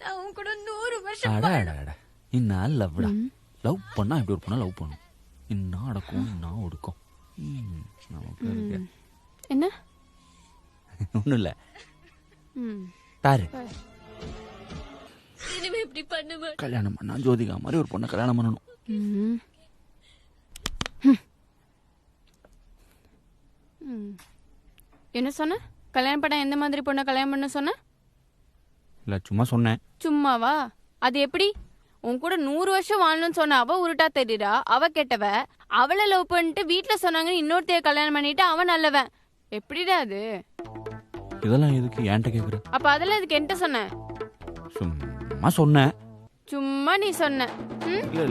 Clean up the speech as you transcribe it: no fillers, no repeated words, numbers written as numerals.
நான் உன் கூட 100 வருஷம் அட அட அட இன்னும் லவ்டா. லவ் பண்ணா இப்படி ஒரு பொண்ணா லவ் பண்ணும். இன்னும் அடக்கும் இன்னும் ஒடுக்கும். நமக்கு இருக்கு. என்ன ஒன்றும் இல்லை பாரு. இனிமே இப்படி பண்ணுவேன். கல்யாணம் பண்ணா ஜோதிகா மாதிரி ஒரு பொண்ணை கல்யாணம் பண்ணணும். என்ன சொன்ன? கல்யாணம் பண்ண எந்த மாதிரி பொண்ணை கல்யாணம் பண்ண சொன்ன? இல்லை சும்மா சொன்னேன். சும்மாவா? அது எப்படி? உன் கூட 100 வருஷம் வாழணும்னு சொன்ன அவ உருட்டா தெரியுறா. அவ கெட்டவ. அவளை லவ் பண்ணிட்டு வீட்டுல சொன்னாங்கன்னு இன்னொருத்தைய கல்யாணம் பண்ணிட்டு அவன் நல்லவன். எப்படிடா அது? இதெல்லாம் எதுக்கு என்கிட்ட கேக்குற? அப்ப அதெல்லாம் இதுக்கு என்கிட்ட சொன்ன? சும்மா சொன்னேன். சும்மா நீ சொன்ன. இல்ல